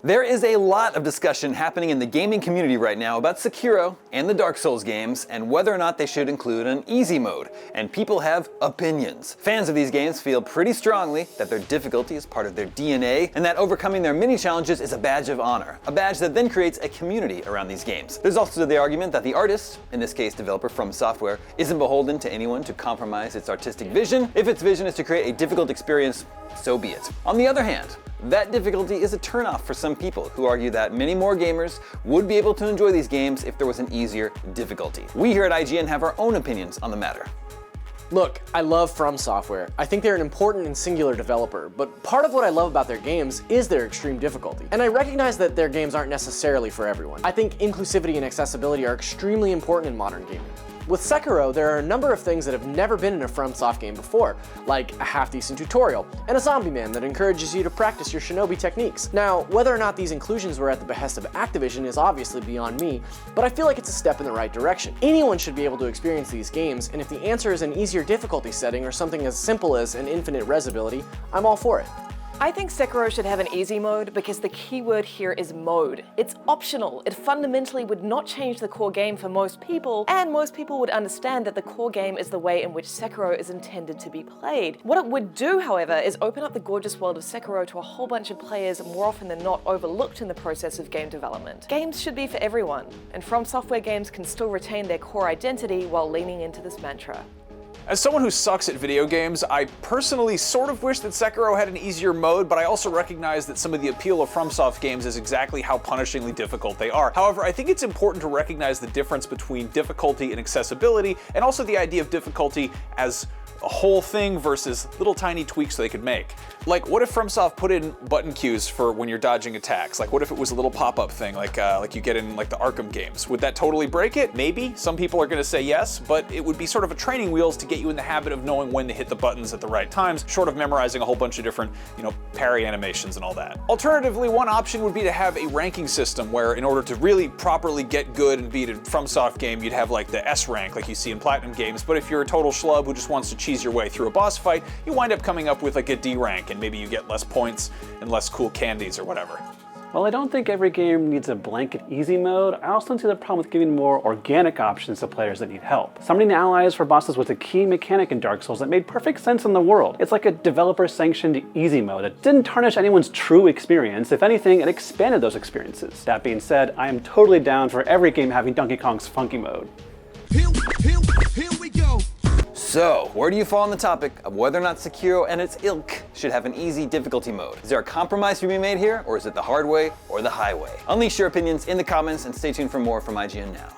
There is a lot of discussion happening in the gaming community right now about Sekiro and the Dark Souls games and whether or not they should include an easy mode, and people have opinions. Fans of these games feel pretty strongly that their difficulty is part of their DNA and that overcoming their mini challenges is a badge of honor, a badge that then creates a community around these games. There's also the argument that the artist, in this case developer From Software, isn't beholden to anyone to compromise its artistic vision. If its vision is to create a difficult experience, so be it. On the other hand, that difficulty is a turnoff for some people who argue that many more gamers would be able to enjoy these games if there was an easier difficulty. We here at IGN have our own opinions on the matter. Look, I love From Software. I think they're an important and singular developer, but part of what I love about their games is their extreme difficulty. And I recognize that their games aren't necessarily for everyone. I think inclusivity and accessibility are extremely important in modern gaming. With Sekiro, there are a number of things that have never been in a FromSoft game before, like a half-decent tutorial, and a zombie man that encourages you to practice your shinobi techniques. Now, whether or not these inclusions were at the behest of Activision is obviously beyond me, but I feel like it's a step in the right direction. Anyone should be able to experience these games, and if the answer is an easier difficulty setting or something as simple as an infinite res ability, I'm all for it. I think Sekiro should have an easy mode because the key word here is mode. It's optional. It fundamentally would not change the core game for most people, and most people would understand that the core game is the way in which Sekiro is intended to be played. What it would do, however, is open up the gorgeous world of Sekiro to a whole bunch of players more often than not overlooked in the process of game development. Games should be for everyone, and From Software games can still retain their core identity while leaning into this mantra. As someone who sucks at video games, I personally sort of wish that Sekiro had an easier mode, but I also recognize that some of the appeal of FromSoft games is exactly how punishingly difficult they are. However, I think it's important to recognize the difference between difficulty and accessibility, and also the idea of difficulty as a whole thing versus little tiny tweaks they could make. Like, what if FromSoft put in button cues for when you're dodging attacks? Like, what if it was a little pop-up thing like you get in like the Arkham games? Would that totally break it? Maybe. Some people are gonna say yes, but it would be sort of a training wheels to get you in the habit of knowing when to hit the buttons at the right times, short of memorizing a whole bunch of different, parry animations and all that. Alternatively, one option would be to have a ranking system where in order to really properly get good and beat a FromSoft game, you'd have like the S rank like you see in Platinum games, but if you're a total schlub who just wants to cheese your way through a boss fight, you wind up coming up with like a D rank, and maybe you get less points and less cool candies or whatever. While I don't think every game needs a blanket easy mode, I also don't see the problem with giving more organic options to players that need help. Summoning allies for bosses was a key mechanic in Dark Souls that made perfect sense in the world. It's like a developer-sanctioned easy mode. It didn't tarnish anyone's true experience. If anything, it expanded those experiences. That being said, I am totally down for every game having Donkey Kong's funky mode. Here we go. So, where do you fall on the topic of whether or not Sekiro and its ilk should have an easy difficulty mode? Is there a compromise to be made here, or is it the hard way or the highway? Unleash your opinions in the comments and stay tuned for more from IGN Now.